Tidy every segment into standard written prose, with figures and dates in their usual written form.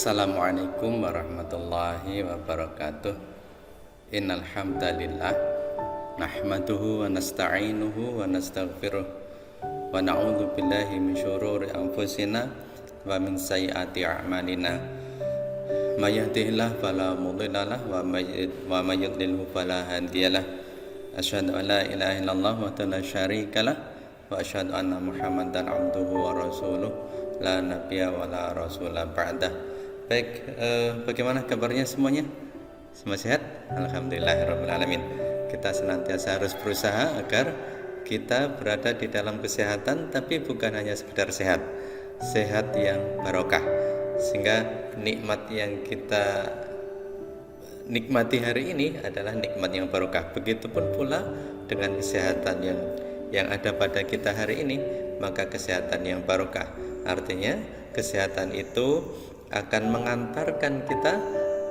Assalamualaikum warahmatullahi wabarakatuh. Innal hamdalillah nahmaduhu wa nasta'inuhu wa nastaghfiruh wa na'udzu billahi min syururi anfusina wa min sayyiati a'malina. May yahdihillahu fala mudhillalah wa may yudlilhu fala hadiyalah. Asyhadu an la ilaha illallah wa la syarikalah wa asyhadu anna Muhammadan abduhu wa rasuluh la nabiyya wa la rasula ba'dah. Baik, bagaimana kabarnya semuanya? Semua sehat? Alhamdulillahirabbil alamin. Kita senantiasa harus berusaha agar kita berada di dalam kesehatan, tapi bukan hanya sekedar sehat, sehat yang barokah, sehingga nikmat yang kita nikmati hari ini adalah nikmat yang barokah. Begitupun pula dengan kesehatan yang ada pada kita hari ini, maka kesehatan yang barokah. Artinya kesehatan itu akan mengantarkan kita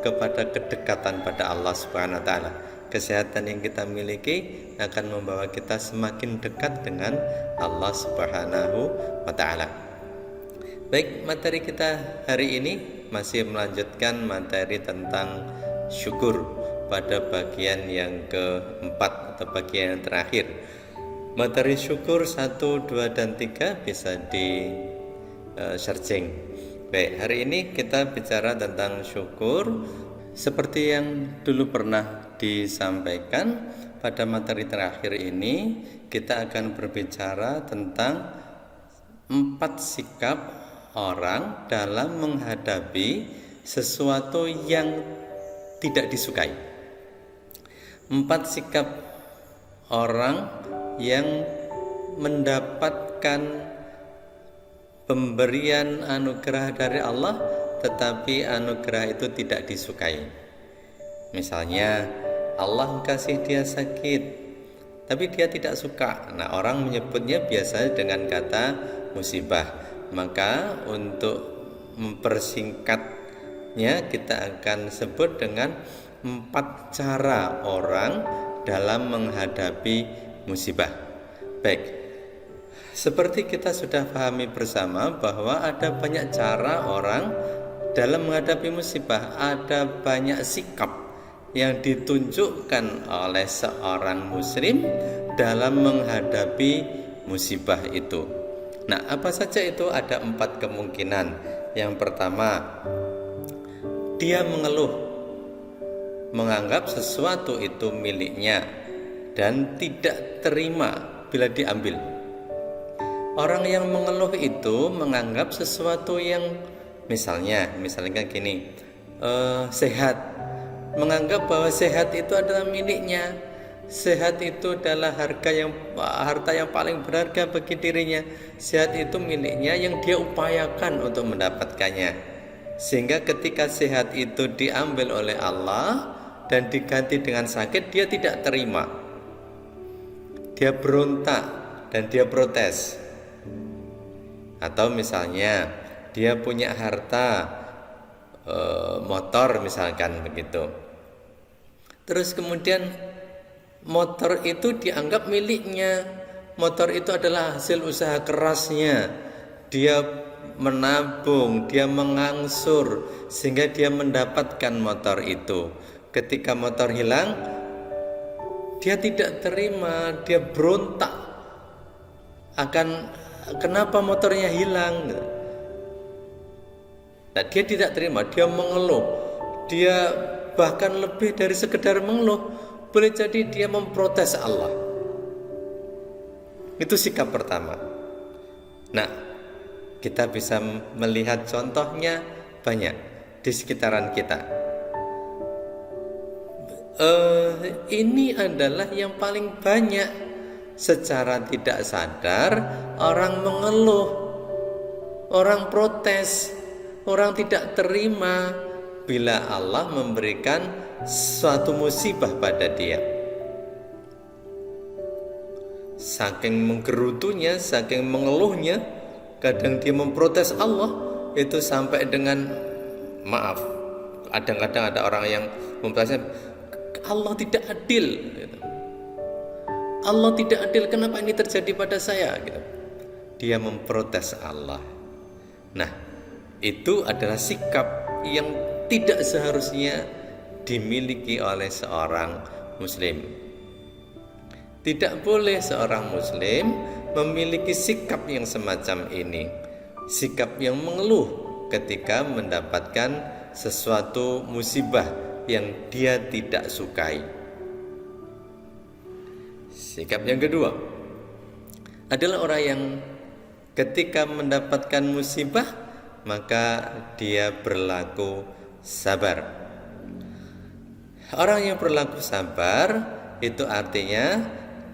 kepada kedekatan pada Allah Subhanahu wa taala. Kesehatan yang kita miliki akan membawa kita semakin dekat dengan Allah Subhanahu wa taala. Baik, materi kita hari ini masih melanjutkan materi tentang syukur pada bagian yang keempat atau bagian yang terakhir. Materi syukur 1, 2, dan 3 bisa di searching. Baik, hari ini kita bicara tentang syukur. Seperti yang dulu pernah disampaikan, pada materi terakhir ini kita akan berbicara tentang 4 sikap orang dalam menghadapi sesuatu yang tidak disukai. 4 sikap orang yang mendapatkan pemberian anugerah dari Allah, tetapi anugerah itu tidak disukai. Misalnya Allah kasih dia sakit, tapi dia tidak suka. Nah, orang menyebutnya biasa dengan kata musibah. Maka untuk mempersingkatnya kita akan sebut dengan 4 cara orang dalam menghadapi musibah. Baik, seperti kita sudah pahami bersama bahwa ada banyak cara orang dalam menghadapi musibah, ada banyak sikap yang ditunjukkan oleh seorang muslim dalam menghadapi musibah itu. Nah, apa saja itu? Ada 4 kemungkinan. Yang pertama, dia mengeluh, menganggap sesuatu itu miliknya dan tidak terima bila diambil. Orang yang mengeluh itu menganggap sesuatu yang misalnya gini, sehat, menganggap bahwa sehat itu adalah miliknya, sehat itu adalah harta yang paling berharga bagi dirinya, sehat itu miliknya yang dia upayakan untuk mendapatkannya. Sehingga ketika sehat itu diambil oleh Allah dan diganti dengan sakit, dia tidak terima, dia berontak dan dia protes. Atau misalnya dia punya harta motor misalkan begitu, terus kemudian motor itu dianggap miliknya, motor itu adalah hasil usaha kerasnya, dia menabung, dia mengangsur sehingga dia mendapatkan motor itu. Ketika motor hilang, dia tidak terima, dia berontak akan kenapa motornya hilang. Nah, dia tidak terima, dia mengeluh, dia bahkan lebih dari sekedar mengeluh, boleh jadi dia memprotes Allah. Itu sikap pertama. Nah, kita bisa melihat contohnya banyak di sekitaran kita. Ini adalah yang paling banyak. Secara tidak sadar orang mengeluh, orang protes, orang tidak terima bila Allah memberikan suatu musibah pada dia. Saking menggerutunya, saking mengeluhnya, kadang dia memprotes Allah itu sampai dengan maaf. Kadang-kadang ada orang yang memprotesnya, Allah tidak adil gitu. Allah tidak adil, kenapa ini terjadi pada saya gitu. Dia memprotes Allah. Nah, itu adalah sikap yang tidak seharusnya dimiliki oleh seorang muslim. Tidak boleh seorang muslim memiliki sikap yang semacam ini, sikap yang mengeluh ketika mendapatkan sesuatu musibah yang dia tidak sukai. Sikap yang kedua adalah orang yang ketika mendapatkan musibah maka dia berlaku sabar. Orang yang berlaku sabar itu artinya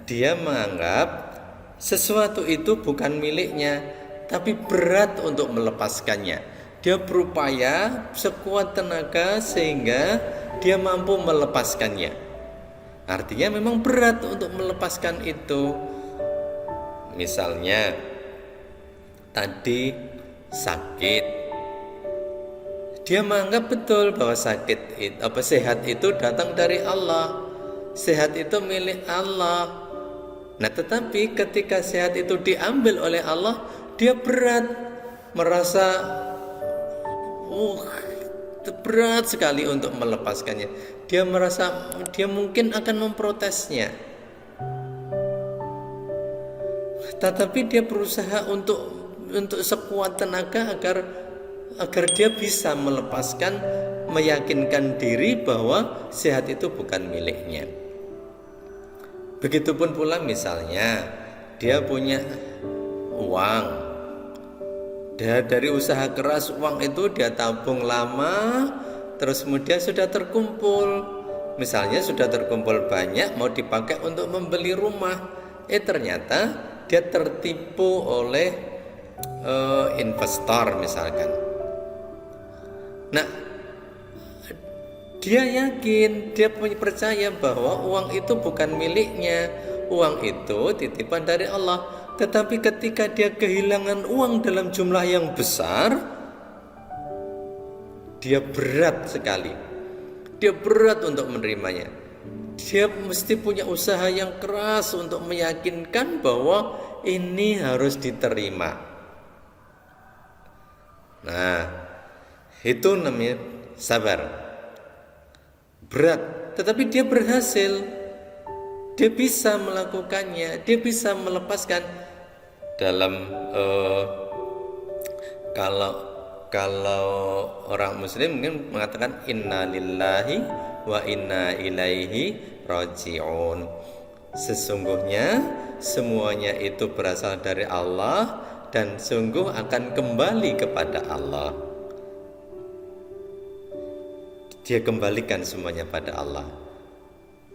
dia menganggap sesuatu itu bukan miliknya, tapi berat untuk melepaskannya. Dia berupaya sekuat tenaga sehingga dia mampu melepaskannya. Artinya memang berat untuk melepaskan itu. Misalnya tadi sakit, dia menganggap betul bahwa sehat itu datang dari Allah, sehat itu milik Allah. Nah, tetapi ketika sehat itu diambil oleh Allah, dia berat, merasa berat sekali untuk melepaskannya. Dia merasa dia mungkin akan memprotesnya. Tetapi dia berusaha untuk sekuat tenaga agar dia bisa melepaskan, meyakinkan diri bahwa sehat itu bukan miliknya. Begitupun pula misalnya dia punya uang, dia dari usaha keras uang itu dia tabung lama, terus kemudian sudah terkumpul, misalnya sudah terkumpul banyak mau dipakai untuk membeli rumah, ternyata dia tertipu oleh investor misalkan. Nah, dia yakin, dia percaya bahwa uang itu bukan miliknya, uang itu titipan dari Allah. Tetapi ketika dia kehilangan uang dalam jumlah yang besar, dia berat sekali, dia berat untuk menerimanya. Dia mesti punya usaha yang keras untuk meyakinkan bahwa ini harus diterima. Nah, itu namanya sabar. Berat, tetapi dia berhasil. Dia bisa melakukannya, dia bisa melepaskan. Dalam kalau orang muslim mungkin mengatakan inna lillahi wa inna ilaihi raji'un. Sesungguhnya semuanya itu berasal dari Allah dan sungguh akan kembali kepada Allah. Dia kembalikan semuanya pada Allah.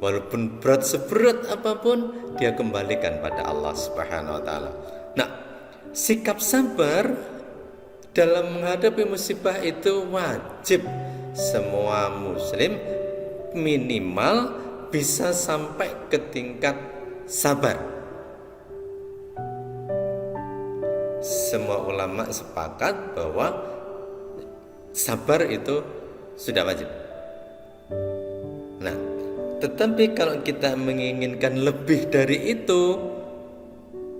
Walaupun berat seberat apapun, dia kembalikan pada Allah Subhanahu wa taala. Nah, sikap sabar dalam menghadapi musibah itu wajib semua muslim minimal bisa sampai ke tingkat sabar. Semua ulama sepakat bahwa sabar itu sudah wajib. Nah, tetapi kalau kita menginginkan lebih dari itu,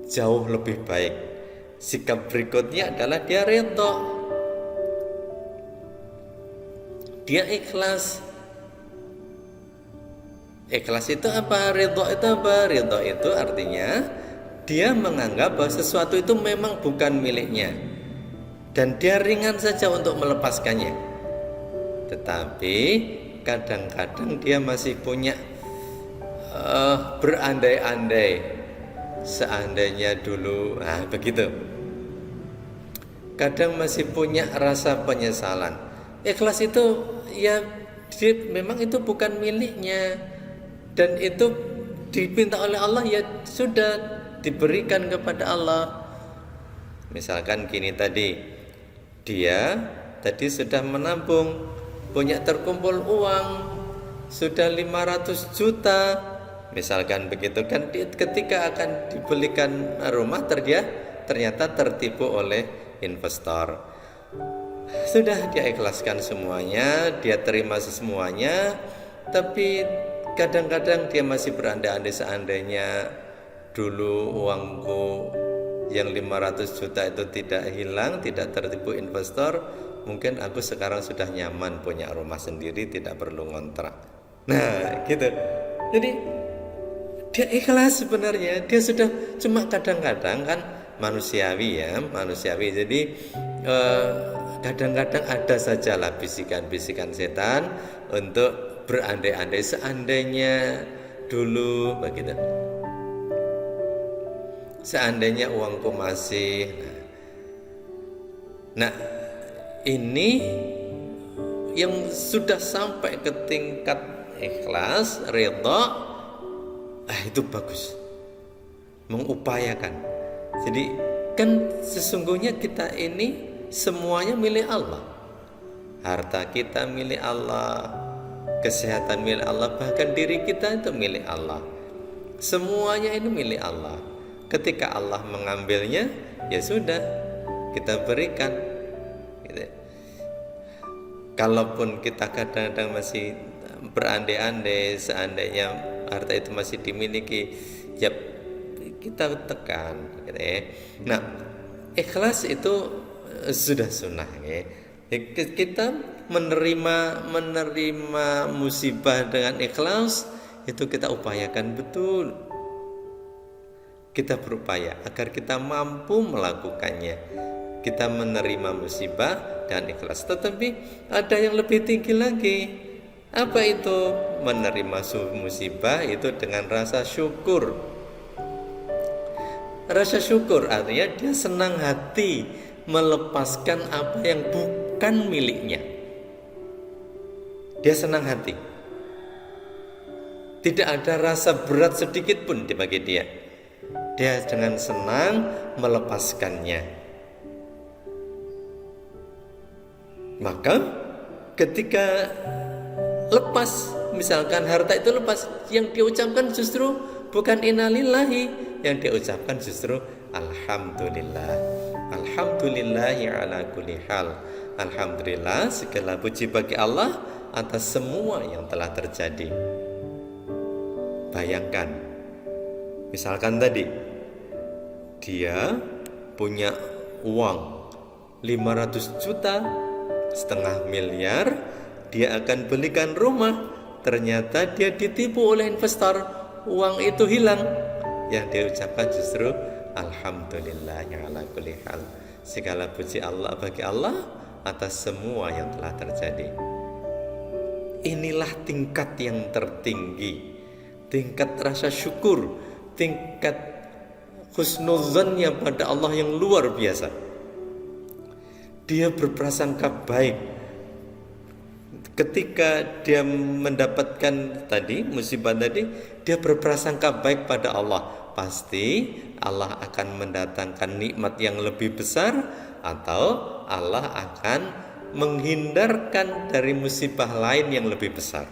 jauh lebih baik. Sikap berikutnya adalah dia ridho, dia ikhlas. Ikhlas itu apa? Ridho itu apa? Ridho itu artinya dia menganggap bahwa sesuatu itu memang bukan miliknya dan dia ringan saja untuk melepaskannya. Tetapi kadang-kadang dia masih punya berandai-andai, seandainya dulu, begitu. Kadang masih punya rasa penyesalan. Ikhlas itu ya memang itu bukan miliknya dan itu dipinta oleh Allah, ya sudah diberikan kepada Allah. Misalkan gini tadi, dia tadi sudah menabung, punya terkumpul uang sudah 500 juta misalkan begitu kan, ketika akan dibelikan rumah ternyata tertipu oleh investor. Sudah dia ikhlaskan semuanya, dia terima semuanya, tapi kadang-kadang dia masih berandai-andai seandainya dulu uangku yang 500 juta itu tidak hilang, tidak tertipu investor, mungkin aku sekarang sudah nyaman punya rumah sendiri, tidak perlu ngontrak. Nah gitu. Jadi dia ikhlas sebenarnya, dia sudah, cuma kadang-kadang kan manusiawi ya, manusiawi. Jadi kadang-kadang ada sajalah bisikan-bisikan setan untuk berandai-andai, seandainya dulu begitu, seandainya uangku masih. Nah ini yang sudah sampai ke tingkat ikhlas, ridha, itu bagus, mengupayakan. Jadi kan sesungguhnya kita ini semuanya milik Allah. Harta kita milik Allah, kesehatan milik Allah, bahkan diri kita itu milik Allah. Semuanya ini milik Allah. Ketika Allah mengambilnya, ya sudah, kita berikan gitu. Kalaupun kita kadang-kadang masih berandai-andai, seandainya harta itu masih dimiliki, ya kita tekan gitu ya. Nah ikhlas itu sudah sunnah ya. Kita menerima musibah dengan ikhlas, itu kita upayakan betul. Kita berupaya agar kita mampu melakukannya. Kita menerima musibah dan ikhlas. Tetapi ada yang lebih tinggi lagi. Apa itu? Menerima musibah itu dengan rasa syukur. Rasa syukur artinya dia senang hati melepaskan apa yang bukan miliknya. Dia senang hati. Tidak ada rasa berat sedikit pun bagi dia. Dia dengan senang melepaskannya. Maka ketika lepas, misalkan harta itu lepas, yang diucapkan justru bukan innalillahi, yang diucapkan justru alhamdulillah. Alhamdulillahi ala kulli hal. Alhamdulillah, segala puji bagi Allah atas semua yang telah terjadi. Bayangkan, misalkan tadi dia punya uang 500 juta, setengah miliar, dia akan belikan rumah. Ternyata dia ditipu oleh investor, uang itu hilang. Yang dia ucapkan justru alhamdulillah ala kulli hal. Segala puji Allah bagi Allah atas semua yang telah terjadi. Inilah tingkat yang tertinggi, tingkat rasa syukur, tingkat husnuzannya pada Allah yang luar biasa. Dia berprasangka baik. Ketika dia mendapatkan tadi musibah tadi, dia berprasangka baik pada Allah. Pasti Allah akan mendatangkan nikmat yang lebih besar, atau Allah akan menghindarkan dari musibah lain yang lebih besar.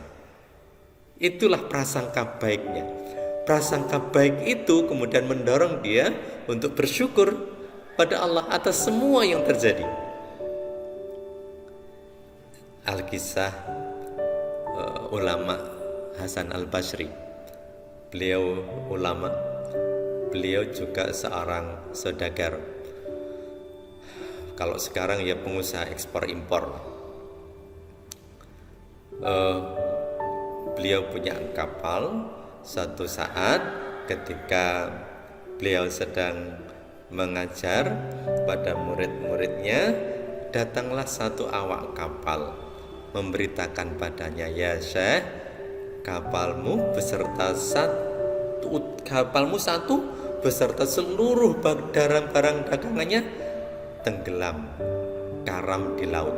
Itulah prasangka baiknya. Prasangka baik itu kemudian mendorong dia untuk bersyukur pada Allah atas semua yang terjadi. Al-Kisah ulama Hasan Al-Basri. Beliau ulama, beliau juga seorang saudagar. Kalau sekarang ya pengusaha ekspor impor. Beliau punya kapal. Suatu saat ketika beliau sedang mengajar pada murid-muridnya, datanglah satu awak kapal memberitakan padanya, ya Syekh, kapalmu satu beserta seluruh barang dagangannya tenggelam, karam di laut.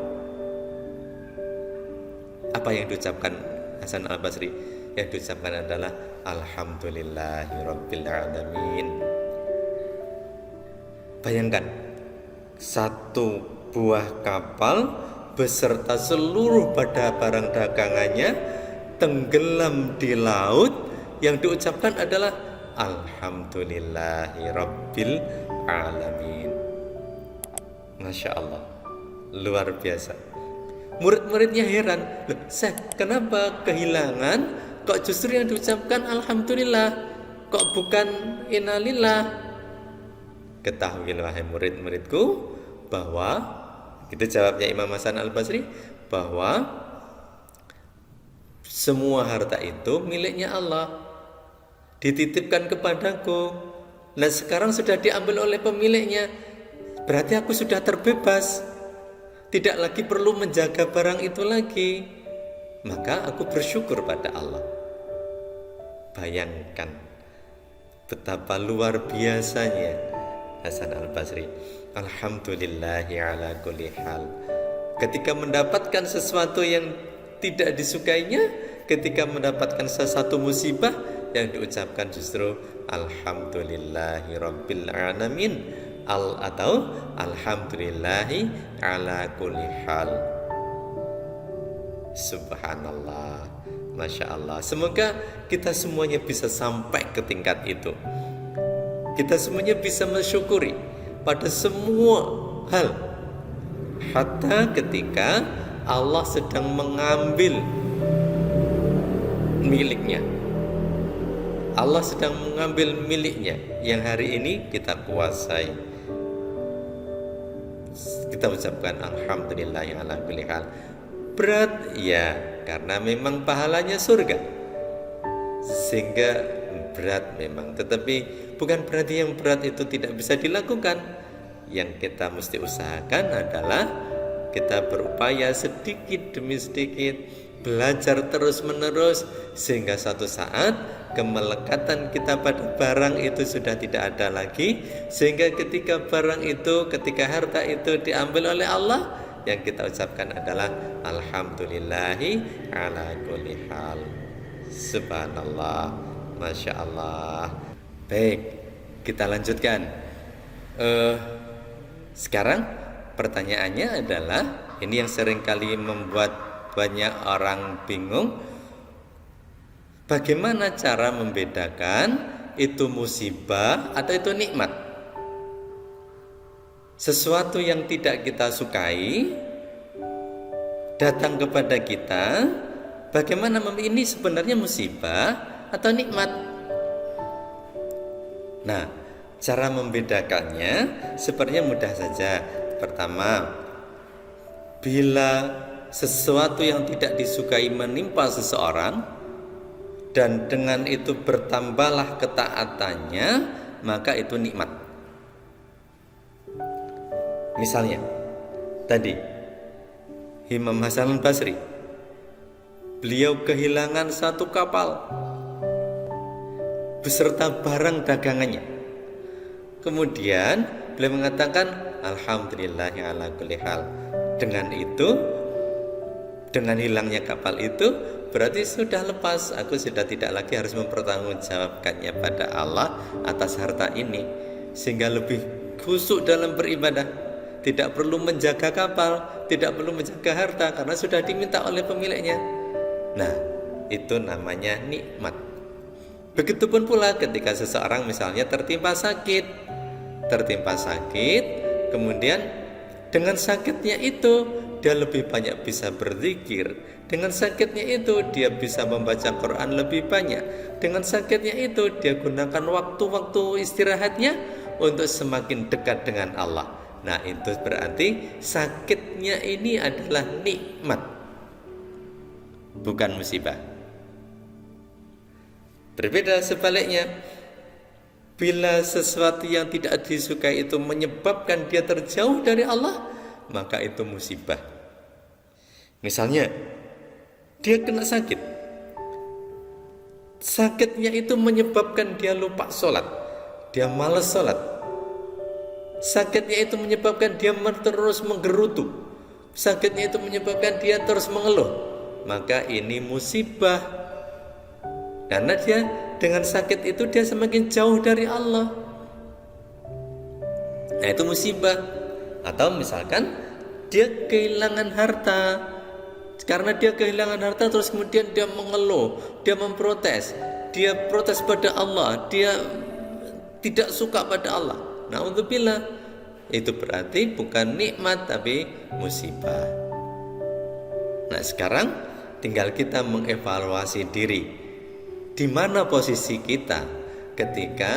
Apa yang diucapkan Hasan Al-Basri? Yang diucapkan adalah alhamdulillahirabbil alamin. Bayangkan, satu buah kapal beserta seluruh barang dagangannya tenggelam di laut, yang diucapkan adalah alhamdulillahirabbil alamin. Masya Allah, luar biasa. Murid-muridnya heran, loh, Syekh, kenapa kehilangan kok justru yang diucapkan alhamdulillah, kok bukan innalillah? Ketahuilah wahai murid-muridku bahwa Itu jawabnya Imam Hasan Al-Basri, bahwa semua harta itu miliknya Allah, dititipkan kepadaku. Nah sekarang sudah diambil oleh pemiliknya, berarti aku sudah terbebas, tidak lagi perlu menjaga barang itu lagi. Maka aku bersyukur pada Allah. Bayangkan betapa luar biasanya Hasan Al-Basri. Alhamdulillahi ala kulli hal. Ketika mendapatkan sesuatu yang tidak disukainya, ketika mendapatkan sesuatu musibah, yang diucapkan justru Alhamdulillahi rabbil alamin, atau Alhamdulillahi ala kulli hal. Subhanallah, Masya Allah. Semoga kita semuanya bisa sampai ke tingkat itu. Kita semuanya bisa mensyukuri pada semua hal, hatta ketika Allah sedang mengambil miliknya. Allah sedang mengambil miliknya yang hari ini kita kuasai. Kita ucapkan Alhamdulillah ala kulli hal. Berat ya, karena memang pahalanya surga, sehingga berat memang. Tetapi bukan berarti yang berat itu tidak bisa dilakukan. Yang kita mesti usahakan adalah kita berupaya sedikit demi sedikit, belajar terus menerus, sehingga suatu saat kemelekatan kita pada barang itu sudah tidak ada lagi. Sehingga ketika barang itu, ketika harta itu diambil oleh Allah, yang kita ucapkan adalah Alhamdulillahi ala kulli hal. Subhanallah, Masya Allah. Baik, kita lanjutkan. Sekarang pertanyaannya adalah, ini yang seringkali membuat banyak orang bingung, bagaimana cara membedakan itu musibah atau itu nikmat? Sesuatu yang tidak kita sukai datang kepada kita, bagaimana ini sebenarnya musibah atau nikmat? Nah, cara membedakannya sebenarnya mudah saja. Pertama, bila sesuatu yang tidak disukai menimpa seseorang dan dengan itu bertambahlah ketaatannya, maka itu nikmat. Misalnya tadi Imam Hasan Al-Basri, beliau kehilangan satu kapal beserta barang dagangannya. Kemudian beliau mengatakan Alhamdulillahi ala kulli hal. Dengan itu, dengan hilangnya kapal itu, berarti sudah lepas. Aku sudah tidak lagi harus mempertanggungjawabkannya pada Allah atas harta ini, sehingga lebih khusyuk dalam beribadah. Tidak perlu menjaga kapal, tidak perlu menjaga harta, karena sudah diminta oleh pemiliknya. Nah, itu namanya nikmat. Begitupun pula ketika seseorang misalnya tertimpa sakit, kemudian dengan sakitnya itu dia lebih banyak bisa berzikir. Dengan sakitnya itu dia bisa membaca Quran lebih banyak. Dengan sakitnya itu dia gunakan waktu-waktu istirahatnya untuk semakin dekat dengan Allah. Nah, itu berarti sakitnya ini adalah nikmat, bukan musibah. Berbeda sebaliknya, bila sesuatu yang tidak disukai itu menyebabkan dia terjauh dari Allah, maka itu musibah. Misalnya, dia kena sakit. Sakitnya itu menyebabkan dia lupa sholat, dia malas sholat. Sakitnya itu menyebabkan dia terus menggerutu. Sakitnya itu menyebabkan dia terus mengeluh. Maka ini musibah. Karena dia dengan sakit itu dia semakin jauh dari Allah. Nah, itu musibah. Atau misalkan dia kehilangan harta. Karena dia kehilangan harta terus kemudian dia mengeluh, dia memprotes, dia protes pada Allah, dia tidak suka pada Allah. Na'udzubillah, itu berarti bukan nikmat tapi musibah. Nah, sekarang tinggal kita mengevaluasi diri. Di mana posisi kita ketika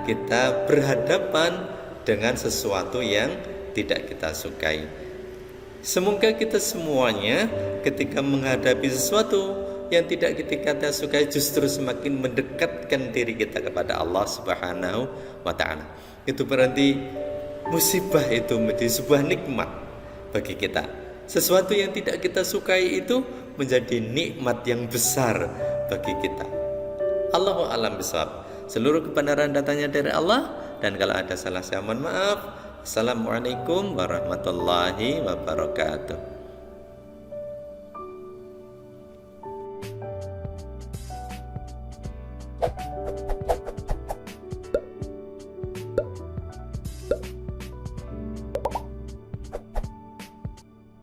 kita berhadapan dengan sesuatu yang tidak kita sukai? Semoga kita semuanya ketika menghadapi sesuatu yang tidak kita sukai justru semakin mendekatkan diri kita kepada Allah Subhanahu wa Ta'ala. Itu berarti musibah itu menjadi sebuah nikmat bagi kita. Sesuatu yang tidak kita sukai itu menjadi nikmat yang besar bagi kita. Allahu a'lam bishawab. Seluruh kebenaran datangnya dari Allah, dan kalau ada salah saya mohon maaf. Assalamualaikum warahmatullahi wabarakatuh.